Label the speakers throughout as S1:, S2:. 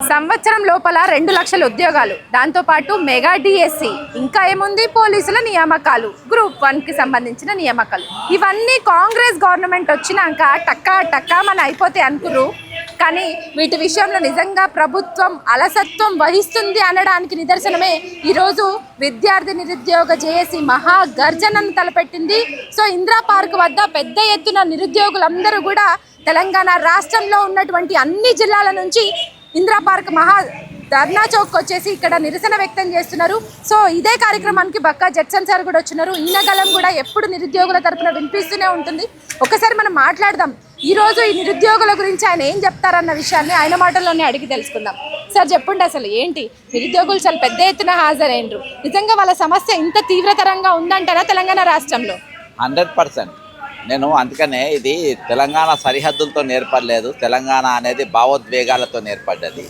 S1: సంవత్సరం లోపల 2 లక్షల ఉద్యోగాలు, దాంతోపాటు మెగా డిఎస్సి, ఇంకా ఏముంది పోలీసుల నియామకాలు, గ్రూప్ 1కి సంబంధించిన నియామకాలు. ఇవన్నీ కాంగ్రెస్ గవర్నమెంట్ వచ్చినాక టక్కా మన అయిపోతాయి అనుకురు. కానీ వీటి విషయంలో నిజంగా ప్రభుత్వం అలసత్వం వహిస్తుంది అనడానికి నిదర్శనమే ఈరోజు విద్యార్థి నిరుద్యోగ జేఏసీ మహా గర్జనను తలపెట్టింది. సో ఇందిరా పార్క్ వద్ద పెద్ద ఎత్తున నిరుద్యోగులందరూ కూడా తెలంగాణ రాష్ట్రంలో ఉన్నటువంటి అన్ని జిల్లాల నుంచి ఇందిరా పార్క్ మహా ధర్నా చౌక్ వచ్చేసి ఇక్కడ నిరసన వ్యక్తం చేస్తున్నారు. సో ఇదే కార్యక్రమానికి బక్కా జడ్సన్ సార్ కూడా వచ్చినారు. ఈయనగలం కూడా ఎప్పుడు నిరుద్యోగుల తరఫున వినిపిస్తూనే ఉంటుంది. ఒకసారి మనం మాట్లాడదాం. ఈరోజు ఈ నిరుద్యోగుల గురించి ఆయన ఏం చెప్తారన్న విషయాన్ని ఆయన మాటల్లోనే అడిగి తెలుసుకుందాం. సార్ చెప్పండి, అసలు ఏంటి నిరుద్యోగులు చాలా పెద్ద ఎత్తున హాజరైనరు, నిజంగా వాళ్ళ సమస్య ఇంత తీవ్రతరంగా ఉందంటారా తెలంగాణ రాష్ట్రంలో?
S2: 100%. నేను అందుకనే ఇది తెలంగాణ సరిహద్దులతో నేర్పడలేదు. తెలంగాణ అనేది భావోద్వేగాలతో నేర్పడ్డది.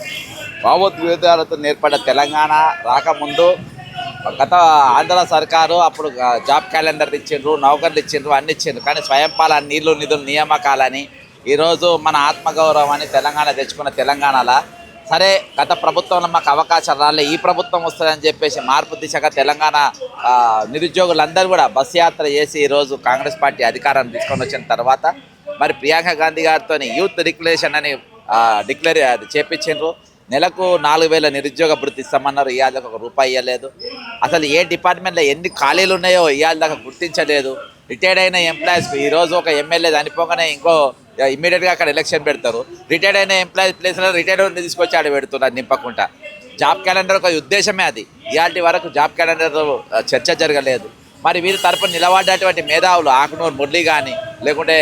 S2: భావోద్వేగాలతో నేర్పడ్డ తెలంగాణ రాకముందు గత ఆంధ్ర సర్కారు అప్పుడు జాబ్ క్యాలెండర్ ఇచ్చిండ్రు, నౌకర్లు ఇచ్చిండ్రు, అన్ని ఇచ్చిండ్రు. కానీ స్వయంపాలన నీళ్లు నిధులు నియామకాలని ఈరోజు మన ఆత్మగౌరవాన్ని తెలంగాణ తెచ్చుకున్న తెలంగాణలో సరే గత ప్రభుత్వంలో మాకు అవకాశాలు రాలే, ఈ ప్రభుత్వం వస్తుందని చెప్పేసి మార్పు దిశగా తెలంగాణ నిరుద్యోగులందరూ కూడా బస్ యాత్ర చేసి ఈరోజు కాంగ్రెస్ పార్టీ అధికారాన్ని తీసుకొని వచ్చిన తర్వాత మరి ప్రియాంక గాంధీ గారితో యూత్ డిక్లరేషన్ అని డిక్లేర్ చేపించిండ్రు. నెలకు 4,000 నిరుద్యోగ భృతి ఇస్తామన్నారు. ఇవాళ దాకా ₹1 ఇవ్వలేదు. అసలు ఏ డిపార్ట్మెంట్లో ఎన్ని ఖాళీలు ఉన్నాయో ఇవాళ దాకా గుర్తించలేదు. రిటైర్డ్ అయిన ఎంప్లాయీస్ ఈరోజు ఒక ఎమ్మెల్యే చనిపోగానే ఇంకో ఇమ్మీడియట్గా అక్కడ ఎలక్షన్ పెడతారు. రిటైర్డ్ అయిన ఎంప్లాయీస్ ప్లేస్లో రిటైర్డ్ తీసుకొచ్చి ఆడ పెడుతున్నారు నింపకుండా. జాబ్ క్యాలెండర్ ఒక ఉద్దేశమే అది. ఇవాళ వరకు జాబ్ క్యాలెండర్ చర్చ జరగలేదు. మరి వీరి తరపున నిలబడ్డటువంటి మేధావులు ఆకునూరు మురళి కానీ, లేకుంటే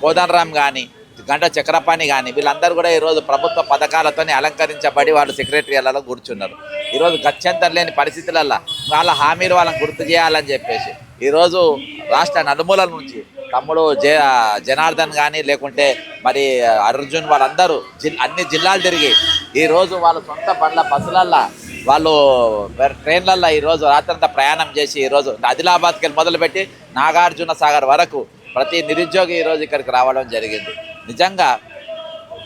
S2: కోదండరామ్ కానీ, గంట చక్రపాణి కానీ వీళ్ళందరూ కూడా ఈరోజు ప్రభుత్వ పథకాలతో అలంకరించబడి వాళ్ళు సెక్రటరీలలో కూర్చున్నారు. ఈరోజు గత్యంతరం లేని పరిస్థితులలో వాళ్ళ హామీలు వాళ్ళని గుర్తు చేయాలని చెప్పేసి ఈరోజు రాష్ట్ర నలుమూలల నుంచి తమ్ముడు జనార్దన్ కానీ, లేకుంటే మరి అర్జున్ వాళ్ళందరూ అన్ని జిల్లాలు తిరిగి ఈరోజు వాళ్ళ సొంత బండ్ల బస్సులల్లో వాళ్ళు ట్రైన్లల్లో ఈరోజు రాత్రంతా ప్రయాణం చేసి ఈరోజు ఆదిలాబాద్కి వెళ్ళి మొదలుపెట్టి నాగార్జున సాగర్ వరకు ప్రతి నిరుద్యోగి ఈరోజు ఇక్కడికి రావడం జరిగింది. నిజంగా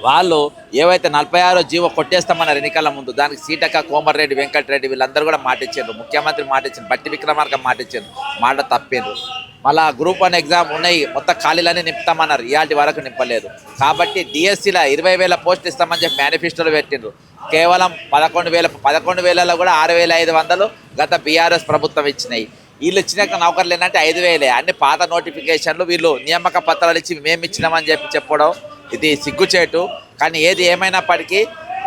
S2: వాళ్ళు ఏవైతే 46వ జీవో కొట్టేస్తామన్నారు ఎన్నికల ముందు, దానికి సీటక్క, కోమర్రెడ్డి, వెంకటరెడ్డి వీళ్ళందరూ కూడా మాటిచ్చారు. ముఖ్యమంత్రి మాటిచ్చారు, బట్టి విక్రమార్క మాటిచ్చారు, మాట తప్పారు. మళ్ళా గ్రూప్ 1 ఎగ్జామ్ ఉన్నాయి, మొత్తం ఖాళీలన్నీ నింపుతామన్నారు, ఇవాటి వరకు నింపలేదు. కాబట్టి డిఎస్సీలో 20,000 పోస్టులు ఇస్తామని చెప్పి మేనిఫెస్టోలో పెట్టిండ్రు. కేవలం 11,000లో కూడా 6,500 గత బీఆర్ఎస్ ప్రభుత్వం ఇచ్చినాయి. వీళ్ళు ఇచ్చినాక నౌకర్లు ఏంటంటే 5,000. అన్ని పాత నోటిఫికేషన్లు వీళ్ళు నియామక పత్రాలు ఇచ్చి మేము ఇచ్చినామని చెప్పడం ఇది సిగ్గుచేటు. కానీ ఏది ఏమైనప్పటికీ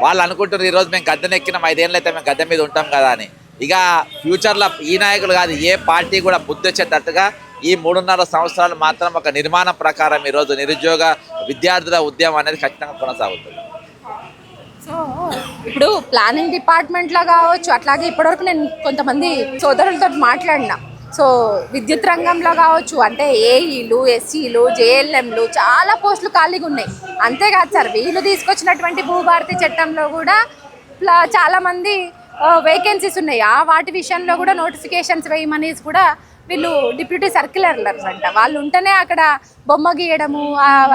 S2: వాళ్ళు అనుకుంటున్నారు ఈరోజు మేము గద్దెనెక్కినాం, 5 ఏళ్ళు అయితే మేము గద్దె మీద ఉంటాం కదా అని. ఇక ఫ్యూచర్లో ఈ నాయకులు కాదు ఏ పార్టీ కూడా బుద్ధి వచ్చేటట్టుగా ఈ 3.5 సంవత్సరాలు మాత్రం ఒక నిర్మాణం ప్రకారం ఈరోజు నిరుద్యోగ విద్యార్థుల ఉద్యమం అనేది ఖచ్చితంగా కొనసాగుతుంది.
S1: సో ఇప్పుడు ప్లానింగ్ డిపార్ట్మెంట్లో కావచ్చు, అట్లాగే ఇప్పటివరకు నేను కొంతమంది సోదరులతో మాట్లాడినా, సో విద్యుత్ రంగంలో కావచ్చు, అంటే ఏఈలు, ఎస్సీలు, జేఎల్ఎంలు చాలా పోస్టులు ఖాళీగా ఉన్నాయి. అంతేకాదు సార్, వీళ్ళు తీసుకొచ్చినటువంటి భూభారతి చట్టంలో కూడా చాలామంది వేకెన్సీస్ ఉన్నాయి. వాటి విషయంలో కూడా నోటిఫికేషన్స్ వేయమని కూడా వీళ్ళు డిప్యూటీ సర్క్యులర్స్ అంట, వాళ్ళు ఉంటేనే అక్కడ బొమ్మ గీయడము,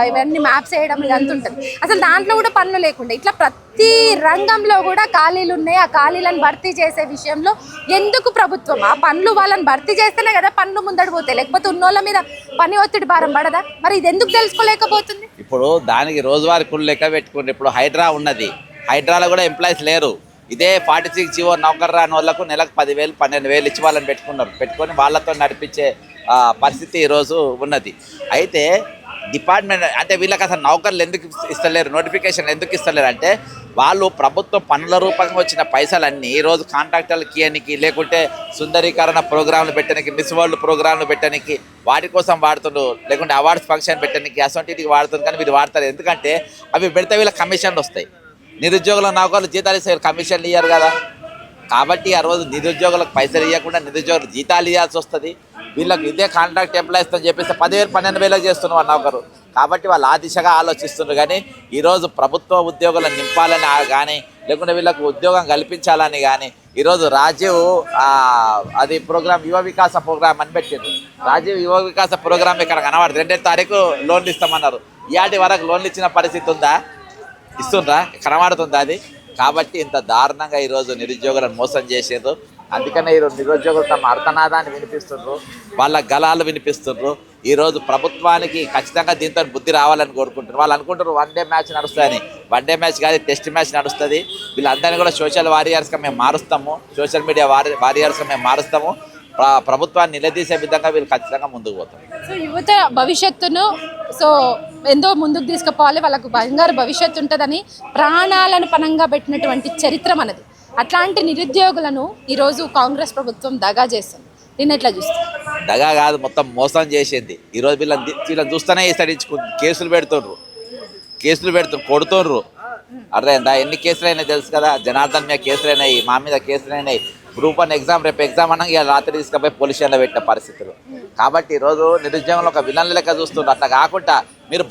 S1: ఇవన్నీ మ్యాప్స్ వేయడం ఇదంతా ఉంటుంది. అసలు దాంట్లో కూడా పనులు లేకుండా ఇట్లా ప్రతి రంగంలో కూడా ఖాళీలు ఉన్నాయి. ఆ ఖాళీలను భర్తీ చేసే విషయంలో ఎందుకు ప్రభుత్వం ఆ పనులు వాళ్ళని భర్తీ చేస్తేనే కదా పనులు ముందడి పోతాయి, లేకపోతే ఉన్నోళ్ళ మీద పని ఒత్తిడి భారం పడదా? మరి ఇది ఎందుకు తెలుసుకోలేకపోతుంది?
S2: ఇప్పుడు దానికి రోజువారీ కుళ్ళు లెక్క పెట్టుకుంటే ఇప్పుడు హైడ్రా ఉన్నది, హైడ్రాలో కూడా ఎంప్లాయీస్ లేరు. ఇదే 46 జీవో నౌకర్ రాని వాళ్ళకు నెలకు 10,000, 12,000 ఇచ్చి వాళ్ళని పెట్టుకొని వాళ్ళతో నడిపించే పరిస్థితి ఈరోజు ఉన్నది. అయితే డిపార్ట్మెంట్ అంటే వీళ్ళకి అసలు నౌకర్లు ఎందుకు ఇస్తలేరు, నోటిఫికేషన్ ఎందుకు ఇస్తలేరు అంటే వాళ్ళు ప్రభుత్వం పనుల రూపంగా వచ్చిన పైసలన్నీ ఈరోజు కాంట్రాక్టర్లకి ఇవ్వడానికి, లేకుంటే సుందరీకరణ ప్రోగ్రాంలు పెట్టడానికి, మిస్ వరల్డ్ ప్రోగ్రాంలు పెట్టడానికి వాటి కోసం వాడుతుండ్రు, లేకుంటే అవార్డ్స్ ఫంక్షన్ పెట్టడానికి అసొంటికి వాడుతుంది. కానీ వీళ్ళు వాడతారు ఎందుకంటే అవి పెడితే వీళ్ళ కమిషన్లు వస్తాయి. నిరుద్యోగుల నౌకర్లు జీతాలు ఇస్తారు, కమిషన్లు ఇవ్వరు కదా. కాబట్టి ఆ రోజు నిరుద్యోగులకు పైసలు ఇవ్వకుండా నిరుద్యోగులు జీతాలు ఇవ్వాల్సి వస్తుంది. వీళ్ళకి ఇదే కాంట్రాక్ట్ ఎంప్లాయీస్ అని చెప్పేసి 10,000, 12,000 చేస్తున్నారు నౌకరు. కాబట్టి వాళ్ళు ఆ దిశగా ఆలోచిస్తున్నారు. కానీ ఈరోజు ప్రభుత్వ ఉద్యోగులను నింపాలని కానీ, లేకుంటే వీళ్ళకు ఉద్యోగం కల్పించాలని కానీ ఈరోజు రాజీవ్ అది ప్రోగ్రామ్ యువ వికాస ప్రోగ్రామ్ అని పెట్టింది. రాజీవ్ యువ వికాస ప్రోగ్రామ్ ఇక్కడ కనబడదు. 2వ తారీఖు లోన్లు ఇస్తామన్నారు. ఇవాటి వరకు లోన్లు ఇచ్చిన పరిస్థితి ఉందా? ఇస్తుండ్రా? కనబడుతుందా? అది కాబట్టి ఇంత దారుణంగా ఈరోజు నిరుద్యోగులను మోసం చేసేది. అందుకనే ఈరోజు నిరుద్యోగులు తమ అర్థనాదాన్ని వినిపిస్తున్నారు, వాళ్ళ గలాలు వినిపిస్తున్నారు. ఈరోజు ప్రభుత్వానికి ఖచ్చితంగా దీంతో బుద్ధి రావాలని కోరుకుంటున్నారు. వాళ్ళు అనుకుంటారు వన్ డే మ్యాచ్ నడుస్తుందని. వన్ డే మ్యాచ్ కాదు, టెస్ట్ మ్యాచ్ నడుస్తుంది. వీళ్ళందరినీ కూడా సోషల్ వారియర్స్గా మేము మారుస్తాము, సోషల్ మీడియా వారియర్స్గా మేము మారుస్తాము. ప్రభుత్వాన్ని నిలదీసే విధంగా వీళ్ళు ఖచ్చితంగా ముందుకు పోతారు.
S1: సో యువత భవిష్యత్తును సో ఎంతో ముందుకు తీసుకుపోవాలి, వాళ్ళకు బంగారు భవిష్యత్తు ఉంటుందని ప్రాణాలను పణంగా పెట్టినటువంటి చరిత్ర మనది. అట్లాంటి నిరుద్యోగులను ఈరోజు కాంగ్రెస్ ప్రభుత్వం దగా చేస్తుంది. దీన్ని ఎట్లా చూస్తారు?
S2: దగా కాదు, మొత్తం మోసం చేసేది. ఈరోజు వీళ్ళని చూస్తేనే ఈసడించుకుంది. కేసులు పెడుతుండ్రు, కొడుతుండ్రు. అర్థమైందా? ఎన్ని కేసులైనా తెలుసు కదా. జనార్దన్ మీద కేసులైనాయి, మా మీద కేసులైనాయి. గ్రూప్ 1 ఎగ్జామ్, రేపు ఎగ్జామ్ అన్నా ఇక రాత్రి తీసుకుపోయి పోలీస్ స్టేషన్లో పెట్టిన పరిస్థితులు. కాబట్టి ఈరోజు నిరుద్యోగంలో ఒక విలన్ లెక్క చూస్తుండ్రు. అట్లా కాకుండా మీరు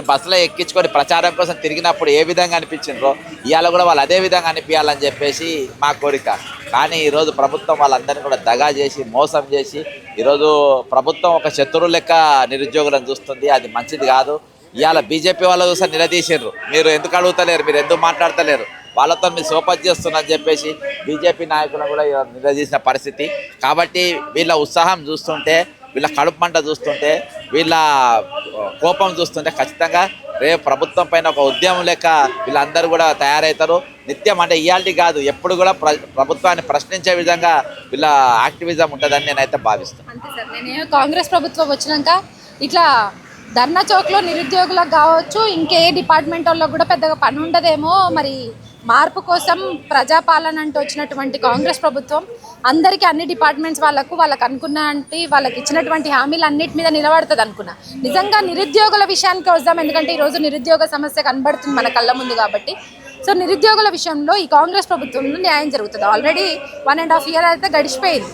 S2: బస్సులో ఎక్కించుకొని ప్రచారం కోసం తిరిగినప్పుడు ఏ విధంగా అనిపించిండ్రో ఇవాళ కూడా వాళ్ళు అదే విధంగా అనిపించాలని చెప్పేసి మా కోరిక. కానీ ఈరోజు ప్రభుత్వం వాళ్ళందరినీ కూడా దగా చేసి మోసం చేసి ఈరోజు ప్రభుత్వం ఒక శత్రువు లెక్క నిరుద్యోగులను చూస్తుంది. అది మంచిది కాదు. ఇవాళ బీజేపీ వాళ్ళు చూస్తే నిలదీసారు, మీరు ఎందుకు అడుగుతలేరు, మీరు ఎందుకు మాట్లాడతలేరు, వాళ్ళతో మీరు సోపత్ చేస్తున్నారని చెప్పేసి బీజేపీ నాయకులను కూడా నిలదీసిన పరిస్థితి. కాబట్టి వీళ్ళ ఉత్సాహం చూస్తుంటే, వీళ్ళ కడుపు మంట చూస్తుంటే, వీళ్ళ కోపం చూస్తుంటే ఖచ్చితంగా రేపు ప్రభుత్వం పైన ఒక ఉద్యమం లెక్క వీళ్ళందరూ కూడా తయారవుతారు. నిత్యం అంటే ఇయాల్టి కాదు, ఎప్పుడు కూడా ప్రభుత్వాన్ని ప్రశ్నించే విధంగా వీళ్ళ యాక్టివిజం ఉంటుందని నేనైతే భావిస్తాను.
S1: అంతే సార్. నేను కాంగ్రెస్ ప్రభుత్వం వచ్చినాక ఇట్లా ధర్నా చౌక్లో నిరుద్యోగులకు కావచ్చు, ఇంకే డిపార్ట్మెంట్ వాళ్ళకు కూడా పెద్దగా పని ఉండదేమో. మరి మార్పు కోసం ప్రజాపాలన అంటూ వచ్చినటువంటి కాంగ్రెస్ ప్రభుత్వం అందరికీ అన్ని డిపార్ట్మెంట్స్ వాళ్ళకు వాళ్ళకి ఇచ్చినటువంటి హామీలు అన్నిటి మీద నిలబడుతుంది అనుకున్నా. నిజంగా నిరుద్యోగుల విషయానికి వద్దాం, ఎందుకంటే ఈరోజు నిరుద్యోగ సమస్య కనబడుతుంది మన కళ్ళ ముందు కాబట్టి. సో నిరుద్యోగుల విషయంలో ఈ కాంగ్రెస్ ప్రభుత్వంలో న్యాయం జరుగుతుంది. ఆల్రెడీ 1.5 year అయితే గడిచిపోయింది.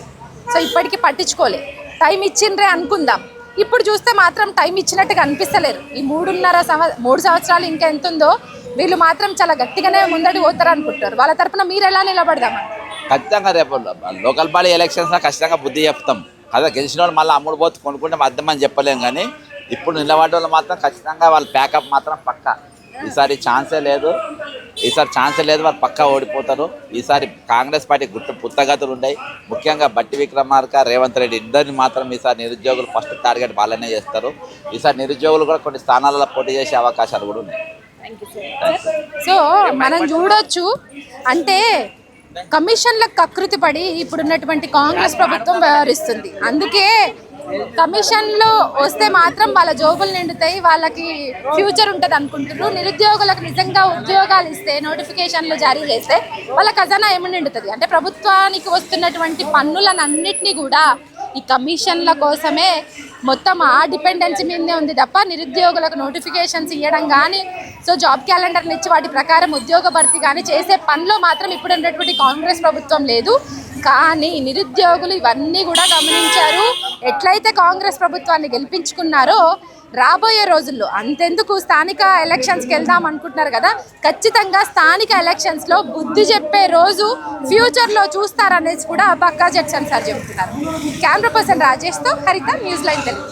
S1: సో ఇప్పటికీ పట్టించుకోలే. టైం ఇచ్చిండ్రే అనుకుందాం. ఇప్పుడు చూస్తే మాత్రం టైం ఇచ్చినట్టుగా అనిపిస్తలేరు. ఈ 3 సంవత్సరాలు ఇంకా ఎంత ఉందో వీళ్ళు మాత్రం చాలా గట్టిగానే ముందడి పోతారు అనుకుంటారు. వాళ్ళ తరపున మీరు ఎలా నిలబడదామని?
S2: ఖచ్చితంగా రేపు లోకల్ బాడీ ఎలక్షన్స్లో ఖచ్చితంగా బుద్ధి చెప్తాం కదా. గెలిచిన వాళ్ళు మళ్ళీ అమ్ముడు పోతే కొనుక్కుంటే అర్థమని చెప్పలేం. కానీ ఇప్పుడు నిలబడే వాళ్ళు మాత్రం ఖచ్చితంగా వాళ్ళ ప్యాకప్ మాత్రం పక్కా. ఈసారి ఛాన్సే లేదు, వాళ్ళు పక్కా ఓడిపోతారు. ఈసారి కాంగ్రెస్ పార్టీ పుత్తగతులు ఉన్నాయి. ముఖ్యంగా బట్టి విక్రమార్క, రేవంత్ రెడ్డి ఇద్దరిని మాత్రం ఈసారి నిరుద్యోగులు ఫస్ట్ టార్గెట్ వాళ్ళనే చేస్తారు. ఈసారి నిరుద్యోగులు కూడా కొన్ని స్థానాలలో పోటీ చేసే అవకాశాలు కూడా ఉన్నాయి.
S1: సో మనం చూడొచ్చు, అంటే కమిషన్లకు కకృతి పడి ఇప్పుడున్నటువంటి కాంగ్రెస్ ప్రభుత్వం వ్యవహరిస్తుంది. అందుకే కమిషన్లు వస్తే మాత్రం వాళ్ళ జోబులు నిండుతాయి, వాళ్ళకి ఫ్యూచర్ ఉంటుంది అనుకుంటున్నారు. నిరుద్యోగులకు నిజంగా ఉద్యోగాలు ఇస్తే, నోటిఫికేషన్లు జారీ చేస్తే వాళ్ళ ఖజానా ఏమి నిండుతుంది? అంటే ప్రభుత్వానికి వస్తున్నటువంటి పన్నులన్నింటినీ కూడా ఈ కమిషన్ల కోసమే మొత్తం ఆ డిపెండెన్సీ మీదనే ఉంది తప్ప నిరుద్యోగులకు నోటిఫికేషన్స్ ఇవ్వడం కానీ, సో జాబ్ క్యాలెండర్లు ఇచ్చి వాటి ప్రకారం ఉద్యోగ భర్తీ కానీ చేసే పనిలో మాత్రం ఇప్పుడు ఉన్నటువంటి కాంగ్రెస్ ప్రభుత్వం లేదు. కానీ నిరుద్యోగులు ఇవన్నీ కూడా గమనించారు. ఎట్లయితే కాంగ్రెస్ ప్రభుత్వాన్ని గెలిపించుకున్నారో రాబోయే రోజుల్లో అంతెందుకు స్థానిక ఎలక్షన్స్కి వెళ్దాం అనుకుంటున్నారు కదా, ఖచ్చితంగా స్థానిక ఎలక్షన్స్లో బుద్ధి చెప్పే రోజు ఫ్యూచర్లో చూస్తారనేసి కూడా పక్కా జడ్సన్ సార్ చెప్తున్నారు. కెమెరా పర్సన్ రాజేష్తో హరిత, న్యూస్ లైన్ తెలుగు.